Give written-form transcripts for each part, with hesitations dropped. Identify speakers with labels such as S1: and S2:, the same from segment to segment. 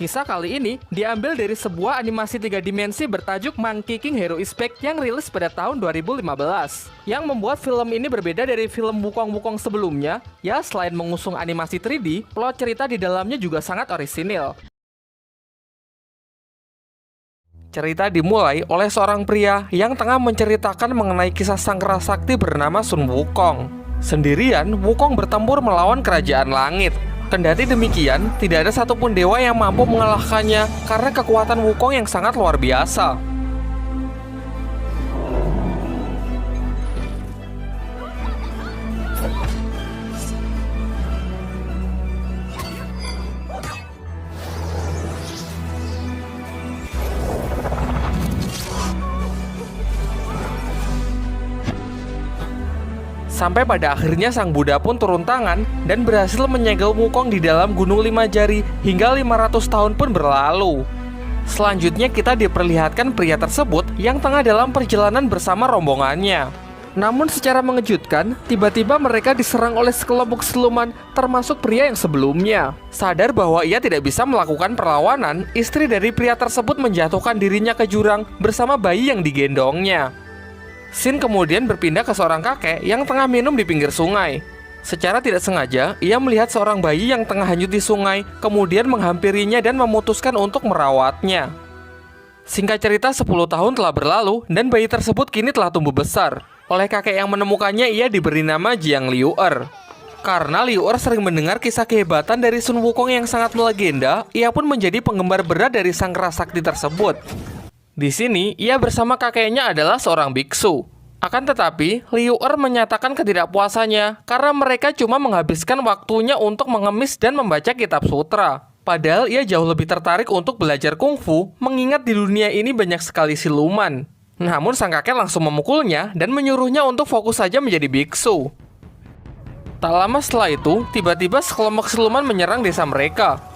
S1: Kisah kali ini diambil dari sebuah animasi 3 dimensi bertajuk Monkey King Hero Is Back yang rilis pada tahun 2015. Yang membuat film ini berbeda dari film Wukong sebelumnya, ya selain mengusung animasi 3D, plot cerita di dalamnya juga sangat orisinil. Cerita dimulai oleh seorang pria yang tengah menceritakan mengenai kisah sang kerasakti bernama Sun Wukong. Sendirian, Wukong bertempur melawan kerajaan langit. Kendati demikian, tidak ada satupun dewa yang mampu mengalahkannya karena kekuatan Wukong yang sangat luar biasa. Sampai pada akhirnya sang Buddha pun turun tangan dan berhasil menyegel Wukong di dalam Gunung Lima Jari hingga 500 tahun pun berlalu. Selanjutnya kita diperlihatkan pria tersebut yang tengah dalam perjalanan bersama rombongannya. Namun secara mengejutkan, tiba-tiba mereka diserang oleh sekelompok siluman termasuk pria yang sebelumnya. Sadar bahwa ia tidak bisa melakukan perlawanan, istri dari pria tersebut menjatuhkan dirinya ke jurang bersama bayi yang digendongnya. Sin kemudian berpindah ke seorang kakek yang tengah minum di pinggir sungai. Secara tidak sengaja, ia melihat seorang bayi yang tengah hanyut di sungai, kemudian menghampirinya dan memutuskan untuk merawatnya. Singkat cerita, 10 tahun telah berlalu dan bayi tersebut kini telah tumbuh besar. Oleh kakek yang menemukannya, ia diberi nama Jiang Liu'er. Karena Liu'er sering mendengar kisah kehebatan dari Sun Wukong yang sangat melegenda, ia pun menjadi penggemar berat dari sang kerasakti tersebut. Di sini, ia bersama kakeknya adalah seorang biksu. Akan tetapi, Liu'er menyatakan ketidakpuasannya karena mereka cuma menghabiskan waktunya untuk mengemis dan membaca kitab sutra. Padahal ia jauh lebih tertarik untuk belajar kungfu, mengingat di dunia ini banyak sekali siluman. Namun sang kakek langsung memukulnya dan menyuruhnya untuk fokus saja menjadi biksu. Tak lama setelah itu, tiba-tiba sekelompok siluman menyerang desa mereka.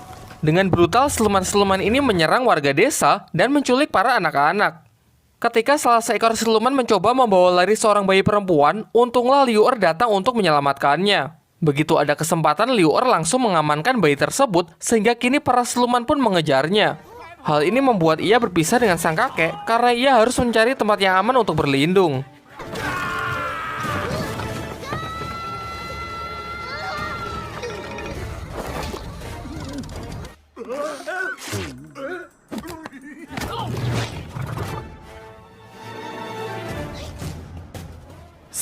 S1: Dengan brutal, siluman-siluman ini menyerang warga desa dan menculik para anak-anak. Ketika salah seekor siluman mencoba membawa lari seorang bayi perempuan, untunglah Liu'er datang untuk menyelamatkannya. Begitu ada kesempatan, Liu'er langsung mengamankan bayi tersebut, sehingga kini para siluman pun mengejarnya. Hal ini membuat ia berpisah dengan sang kakek, karena ia harus mencari tempat yang aman untuk berlindung.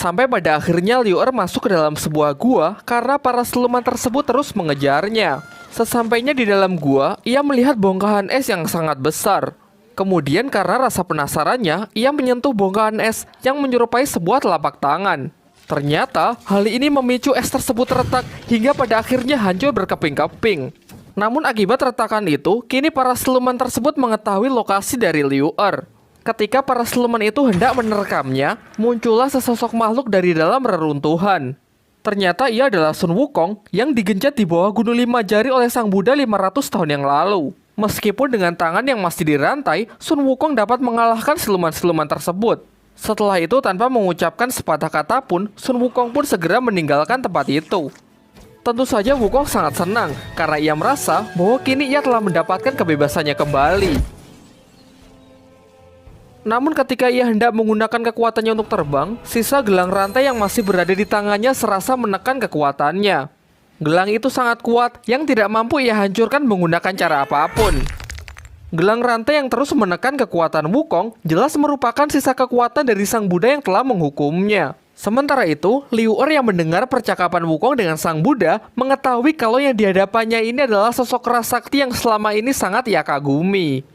S1: Sampai pada akhirnya Liu'er masuk ke dalam sebuah gua karena para siluman tersebut terus mengejarnya. Sesampainya di dalam gua, ia melihat bongkahan es yang sangat besar. Kemudian karena rasa penasarannya, ia menyentuh bongkahan es yang menyerupai sebuah telapak tangan. Ternyata hal ini memicu es tersebut retak hingga pada akhirnya hancur berkeping-keping. Namun akibat retakan itu, kini para siluman tersebut mengetahui lokasi dari Liu'er. Ketika para siluman itu hendak menerkamnya, muncullah sesosok makhluk dari dalam reruntuhan. Ternyata ia adalah Sun Wukong yang digenjat di bawah Gunung Lima Jari oleh sang Buddha 500 tahun yang lalu. Meskipun dengan tangan yang masih dirantai, Sun Wukong dapat mengalahkan siluman-siluman tersebut. Setelah itu, tanpa mengucapkan sepatah kata pun, Sun Wukong pun segera meninggalkan tempat itu. Tentu saja Wukong sangat senang karena ia merasa bahwa kini ia telah mendapatkan kebebasannya kembali. Namun ketika ia hendak menggunakan kekuatannya untuk terbang, sisa gelang rantai yang masih berada di tangannya serasa menekan kekuatannya. Gelang itu sangat kuat yang tidak mampu ia hancurkan menggunakan cara apapun. Gelang rantai yang terus menekan kekuatan Wukong jelas merupakan sisa kekuatan dari sang Buddha yang telah menghukumnya. Sementara itu, Liu'er yang mendengar percakapan Wukong dengan sang Buddha mengetahui kalau yang dihadapannya ini adalah sosok kerasakti yang selama ini sangat ia kagumi.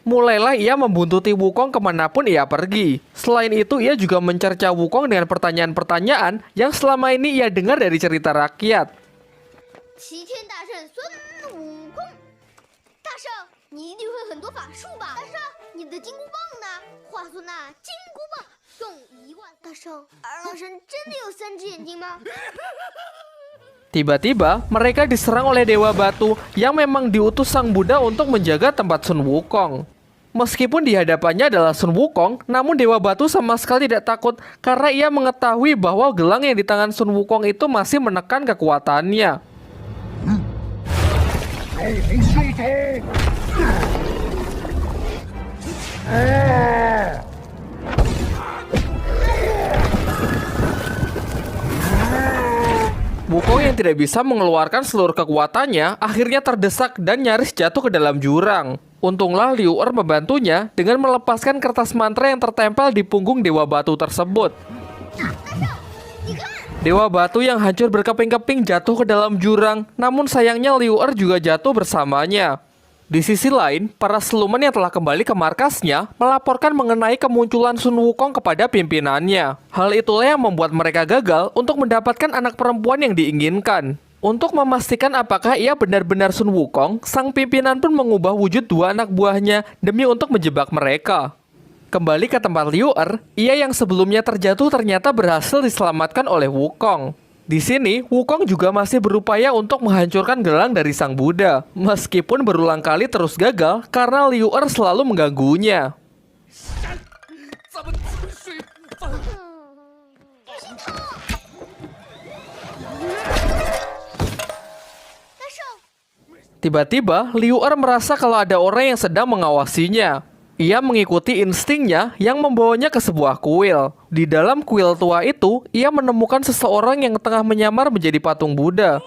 S1: Mulailah ia membuntuti Wukong kemanapun ia pergi. Selain itu, ia juga mencerca Wukong dengan pertanyaan-pertanyaan yang selama ini ia dengar dari cerita rakyat. Tiba-tiba, mereka diserang oleh Dewa Batu yang memang diutus sang Buddha untuk menjaga tempat Sun Wukong. Meskipun di hadapannya adalah Sun Wukong, namun Dewa Batu sama sekali tidak takut karena ia mengetahui bahwa gelang yang di tangan Sun Wukong itu masih menekan kekuatannya. Wukong yang tidak bisa mengeluarkan seluruh kekuatannya akhirnya terdesak dan nyaris jatuh ke dalam jurang. Untunglah Liu Er membantunya dengan melepaskan kertas mantra yang tertempel di punggung Dewa Batu tersebut. Dewa Batu yang hancur berkeping-keping jatuh ke dalam jurang, namun sayangnya Liu Er juga jatuh bersamanya. Di sisi lain, para siluman yang telah kembali ke markasnya melaporkan mengenai kemunculan Sun Wukong kepada pimpinannya. Hal itulah yang membuat mereka gagal untuk mendapatkan anak perempuan yang diinginkan. Untuk memastikan apakah ia benar-benar Sun Wukong, sang pimpinan pun mengubah wujud dua anak buahnya demi untuk menjebak mereka. Kembali ke tempat Liu Er, ia yang sebelumnya terjatuh ternyata berhasil diselamatkan oleh Wukong. Di sini, Wukong juga masih berupaya untuk menghancurkan gelang dari Sang Buddha, meskipun berulang kali terus gagal karena Liu Er selalu mengganggunya. Tiba-tiba, Liu Er merasa kalau ada orang yang sedang mengawasinya. Ia mengikuti instingnya yang membawanya ke sebuah kuil. Di dalam kuil tua itu, ia menemukan seseorang yang tengah menyamar menjadi patung Buddha.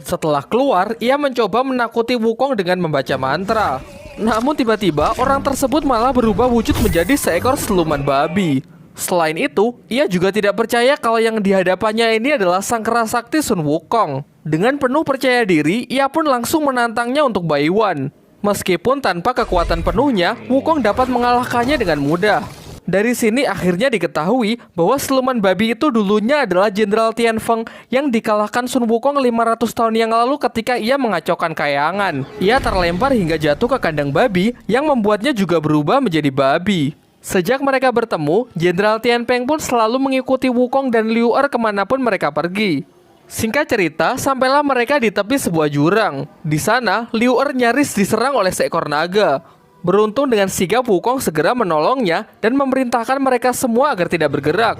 S1: Setelah keluar, ia mencoba menakuti Wukong dengan membaca mantra. Namun tiba-tiba, orang tersebut malah berubah wujud menjadi seekor siluman babi. Selain itu, ia juga tidak percaya kalau yang dihadapannya ini adalah sang kera sakti Sun Wukong. Dengan penuh percaya diri, ia pun langsung menantangnya untuk Baiwan. Meskipun tanpa kekuatan penuhnya, Wukong dapat mengalahkannya dengan mudah. Dari sini akhirnya diketahui bahwa siluman babi itu dulunya adalah Jenderal Tianfeng yang dikalahkan Sun Wukong 500 tahun yang lalu ketika ia mengacaukan kayangan. Ia terlempar hingga jatuh ke kandang babi yang membuatnya juga berubah menjadi babi. Sejak mereka bertemu, Jenderal Tianfeng pun selalu mengikuti Wukong dan Liu Er kemanapun mereka pergi. Singkat cerita, sampailah mereka di tepi sebuah jurang. Di sana, Liu Er nyaris diserang oleh seekor naga. Beruntung dengan sigap Wukong segera menolongnya dan memerintahkan mereka semua agar tidak bergerak.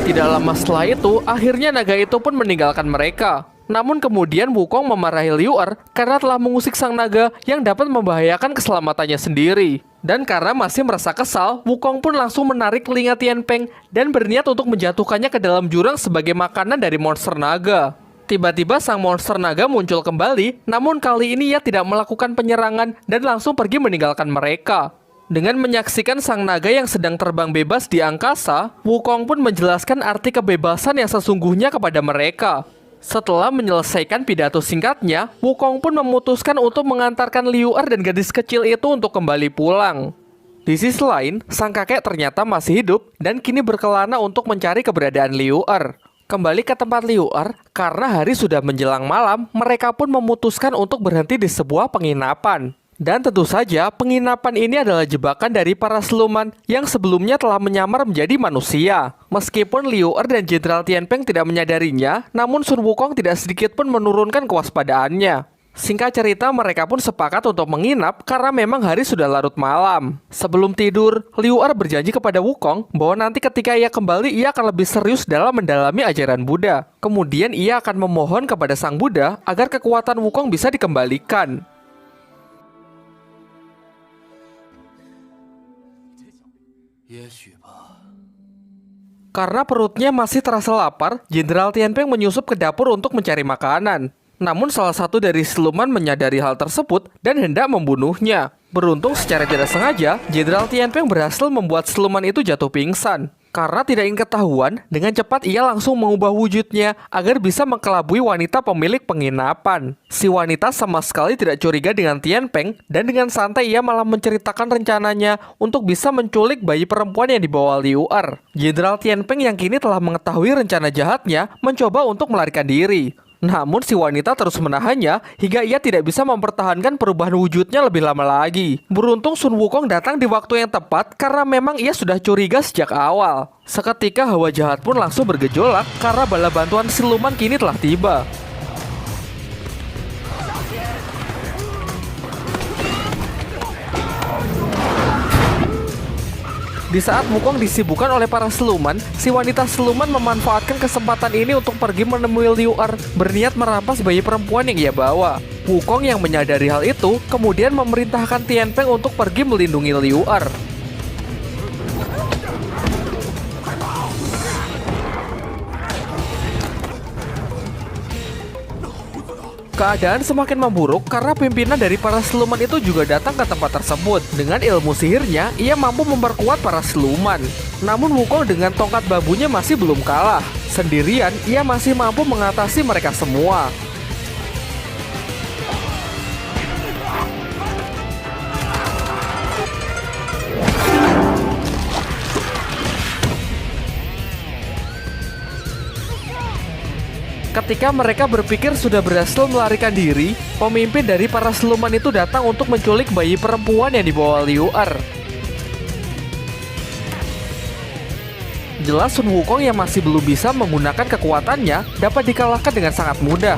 S1: Tidak lama setelah itu, akhirnya naga itu pun meninggalkan mereka. Namun kemudian Wukong memarahi Liu Er karena telah mengusik sang naga yang dapat membahayakan keselamatannya sendiri. Dan karena masih merasa kesal, Wukong pun langsung menarik telinga Tianfeng dan berniat untuk menjatuhkannya ke dalam jurang sebagai makanan dari monster naga. Tiba-tiba sang monster naga muncul kembali, namun kali ini ia tidak melakukan penyerangan dan langsung pergi meninggalkan mereka. Dengan menyaksikan sang naga yang sedang terbang bebas di angkasa, Wukong pun menjelaskan arti kebebasan yang sesungguhnya kepada mereka. Setelah menyelesaikan pidato singkatnya, Wukong pun memutuskan untuk mengantarkan Liu Er dan gadis kecil itu untuk kembali pulang. Di sisi lain, sang kakek ternyata masih hidup dan kini berkelana untuk mencari keberadaan Liu Er. Kembali ke tempat Liu Er, karena hari sudah menjelang malam, mereka pun memutuskan untuk berhenti di sebuah penginapan. Dan tentu saja, penginapan ini adalah jebakan dari para siluman yang sebelumnya telah menyamar menjadi manusia. Meskipun Liu Er dan Jenderal Tianfeng tidak menyadarinya, namun Sun Wukong tidak sedikit pun menurunkan kewaspadaannya. Singkat cerita, mereka pun sepakat untuk menginap karena memang hari sudah larut malam. Sebelum tidur, Liu Er berjanji kepada Wukong bahwa nanti ketika ia kembali, ia akan lebih serius dalam mendalami ajaran Buddha. Kemudian ia akan memohon kepada Sang Buddha agar kekuatan Wukong bisa dikembalikan. Karena perutnya masih terasa lapar, Jenderal Tianfeng menyusup ke dapur untuk mencari makanan. Namun salah satu dari siluman menyadari hal tersebut dan hendak membunuhnya. Beruntung secara tidak sengaja, Jenderal Tianfeng berhasil membuat siluman itu jatuh pingsan. Karena tidak ingin ketahuan, dengan cepat ia langsung mengubah wujudnya agar bisa mengkelabui wanita pemilik penginapan. Si wanita sama sekali tidak curiga dengan Tianfeng dan dengan santai ia malah menceritakan rencananya untuk bisa menculik bayi perempuan yang dibawa Liu Er. Jenderal Tianfeng yang kini telah mengetahui rencana jahatnya mencoba untuk melarikan diri. Namun si wanita terus menahannya hingga ia tidak bisa mempertahankan perubahan wujudnya lebih lama lagi. Beruntung Sun Wukong datang di waktu yang tepat karena memang ia sudah curiga sejak awal. Seketika hawa jahat pun langsung bergejolak karena bala bantuan siluman kini telah tiba. Di saat Wukong disibukkan oleh para siluman, si wanita siluman memanfaatkan kesempatan ini untuk pergi menemui Liu Er, berniat merampas bayi perempuan yang ia bawa. Wukong yang menyadari hal itu, kemudian memerintahkan Tian Peng untuk pergi melindungi Liu Er. Keadaan semakin memburuk karena pimpinan dari para siluman itu juga datang ke tempat tersebut. Dengan ilmu sihirnya, ia mampu memperkuat para siluman. Namun Wukong dengan tongkat babunya masih belum kalah. Sendirian, ia masih mampu mengatasi mereka semua. Ketika mereka berpikir sudah berhasil melarikan diri, pemimpin dari para siluman itu datang untuk menculik bayi perempuan yang dibawa Liu Er. Jelas Sun Wukong yang masih belum bisa menggunakan kekuatannya dapat dikalahkan dengan sangat mudah.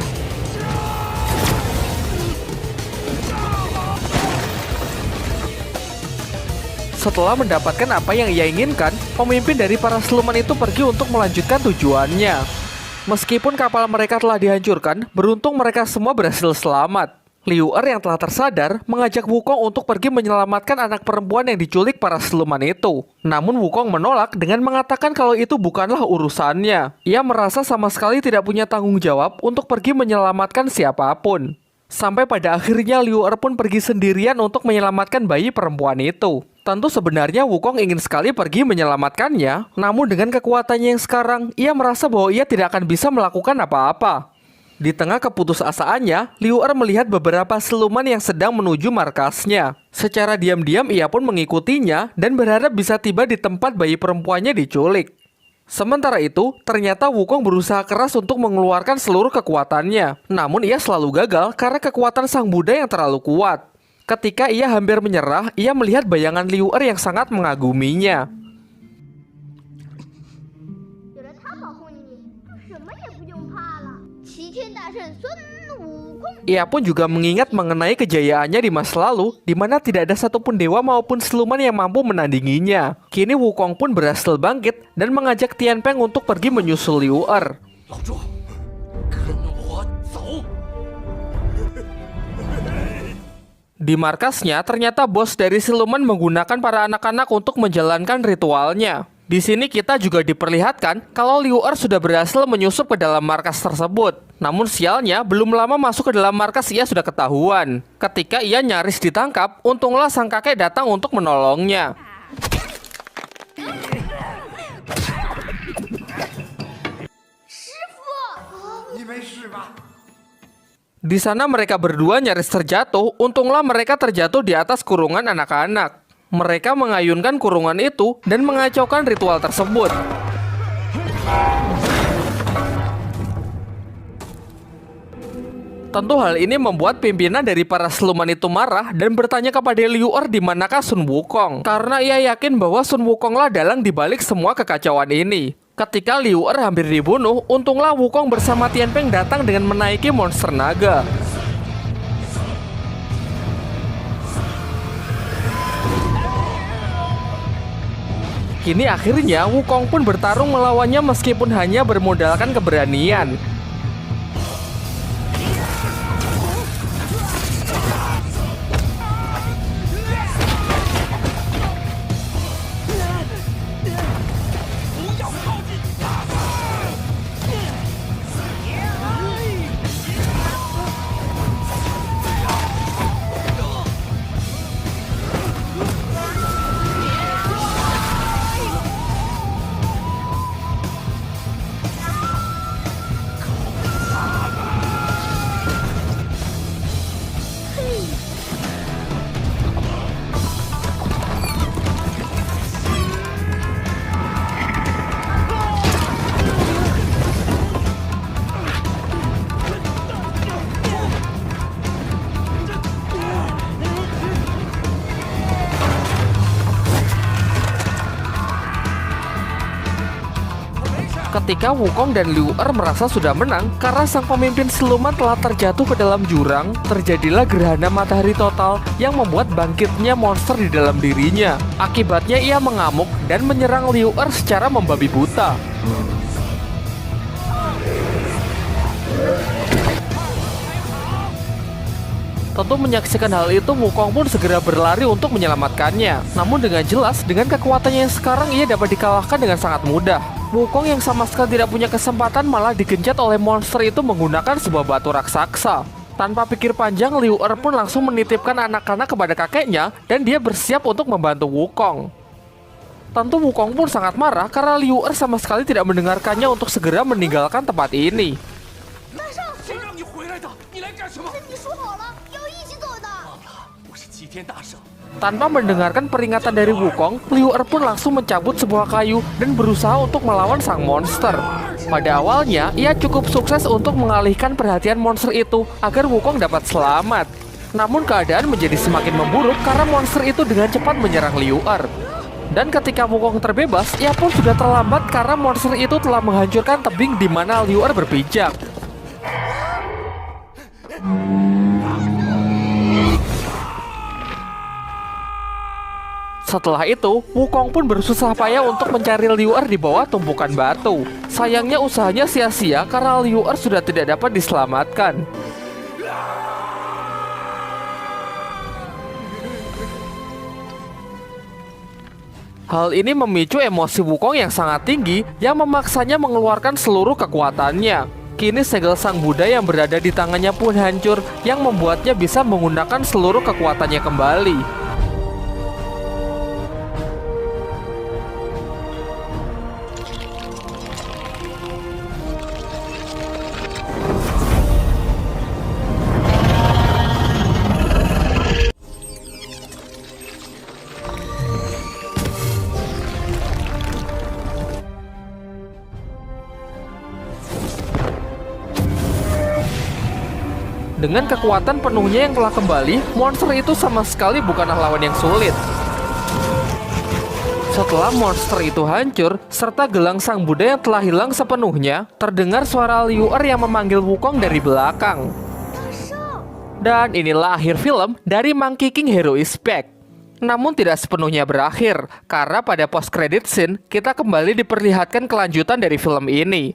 S1: Setelah mendapatkan apa yang ia inginkan, pemimpin dari para siluman itu pergi untuk melanjutkan tujuannya. Meskipun kapal mereka telah dihancurkan, beruntung mereka semua berhasil selamat. Liu Er yang telah tersadar mengajak Wukong untuk pergi menyelamatkan anak perempuan yang diculik para siluman itu. Namun Wukong menolak dengan mengatakan kalau itu bukanlah urusannya. Ia merasa sama sekali tidak punya tanggung jawab untuk pergi menyelamatkan siapapun. Sampai pada akhirnya Liu Er pun pergi sendirian untuk menyelamatkan bayi perempuan itu. Tentu sebenarnya Wukong ingin sekali pergi menyelamatkannya, namun dengan kekuatannya yang sekarang, ia merasa bahwa ia tidak akan bisa melakukan apa-apa. Di tengah keputusasaannya, Liu Er melihat beberapa siluman yang sedang menuju markasnya. Secara diam-diam ia pun mengikutinya dan berharap bisa tiba di tempat bayi perempuannya diculik. Sementara itu, ternyata Wukong berusaha keras untuk mengeluarkan seluruh kekuatannya. Namun ia selalu gagal karena kekuatan Sang Buddha yang terlalu kuat. Ketika ia hampir menyerah, ia melihat bayangan Liu Er yang sangat mengaguminya. Ia pun juga mengingat mengenai kejayaannya di masa lalu, di mana tidak ada satupun dewa maupun siluman yang mampu menandinginya. Kini Wukong pun berhasil bangkit dan mengajak Tian Peng untuk pergi menyusul Liu Er. Di markasnya, ternyata bos dari siluman menggunakan para anak-anak untuk menjalankan ritualnya. Di sini kita juga diperlihatkan kalau Liu Er sudah berhasil menyusup ke dalam markas tersebut. Namun sialnya, belum lama masuk ke dalam markas ia sudah ketahuan. Ketika ia nyaris ditangkap, untunglah sang kakek datang untuk menolongnya. Di sana mereka berdua nyaris terjatuh, untunglah mereka terjatuh di atas kurungan anak-anak. Mereka mengayunkan kurungan itu dan mengacaukan ritual tersebut. Tentu hal ini membuat pimpinan dari para siluman itu marah dan bertanya kepada Liu Er di manakah Sun Wukong. Karena ia yakin bahwa Sun Wukonglah dalang dibalik semua kekacauan ini. Ketika Liu Er hampir dibunuh, untunglah Wukong bersama Tian Peng datang dengan menaiki monster naga. Kini akhirnya Wukong pun bertarung melawannya meskipun hanya bermodalkan keberanian. Ketika Wukong dan Liu Er merasa sudah menang karena sang pemimpin siluman telah terjatuh ke dalam jurang, terjadilah gerhana matahari total yang membuat bangkitnya monster di dalam dirinya. Akibatnya ia mengamuk dan menyerang Liu Er secara membabi buta. Tentu menyaksikan hal itu, Wukong pun segera berlari untuk menyelamatkannya. Namun dengan jelas, dengan kekuatannya yang sekarang ia dapat dikalahkan dengan sangat mudah. Wukong yang sama sekali tidak punya kesempatan malah digenjat oleh monster itu menggunakan sebuah batu raksasa. Tanpa pikir panjang, Liu Er pun langsung menitipkan anak-anak kepada kakeknya dan dia bersiap untuk membantu Wukong. Tentu Wukong pun sangat marah karena Liu Er sama sekali tidak mendengarkannya untuk segera meninggalkan tempat ini. Tanpa mendengarkan peringatan dari Wukong, Liu Er pun langsung mencabut sebuah kayu dan berusaha untuk melawan sang monster. Pada awalnya, ia cukup sukses untuk mengalihkan perhatian monster itu agar Wukong dapat selamat. Namun keadaan menjadi semakin memburuk karena monster itu dengan cepat menyerang Liu Er. Dan ketika Wukong terbebas, ia pun sudah terlambat karena monster itu telah menghancurkan tebing di mana Liu Er berpijak. Setelah itu, Wukong pun bersusah payah untuk mencari Liu Er di bawah tumpukan batu. Sayangnya usahanya sia-sia karena Liu Er sudah tidak dapat diselamatkan. Hal ini memicu emosi Wukong yang sangat tinggi yang memaksanya mengeluarkan seluruh kekuatannya. Kini segel sang Buddha yang berada di tangannya pun hancur yang membuatnya bisa menggunakan seluruh kekuatannya kembali. Dengan kekuatan penuhnya yang telah kembali, monster itu sama sekali bukanlah lawan yang sulit. Setelah monster itu hancur, serta gelang sang Buddha yang telah hilang sepenuhnya, terdengar suara Liu Er yang memanggil Wukong dari belakang. Dan inilah akhir film dari Monkey King Hero is Back. Namun tidak sepenuhnya berakhir, karena pada post-credit scene, kita kembali diperlihatkan kelanjutan dari film ini.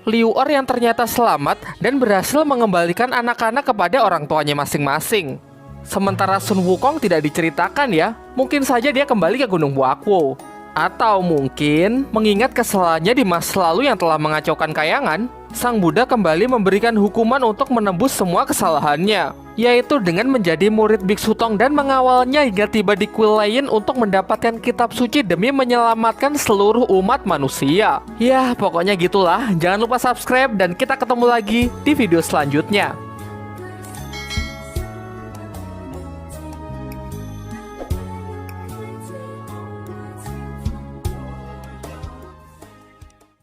S1: Liu Er yang ternyata selamat dan berhasil mengembalikan anak-anak kepada orang tuanya masing-masing. Sementara Sun Wukong tidak diceritakan ya, mungkin saja dia kembali ke Gunung Wakwo. Atau mungkin mengingat kesalahannya di masa lalu yang telah mengacaukan Kayangan, Sang Buddha kembali memberikan hukuman untuk menembus semua kesalahannya, yaitu dengan menjadi murid Biksu Tong dan mengawalnya hingga tiba di kuil lain untuk mendapatkan kitab suci demi menyelamatkan seluruh umat manusia. Ya, pokoknya gitulah. Jangan lupa subscribe dan kita ketemu lagi di video selanjutnya.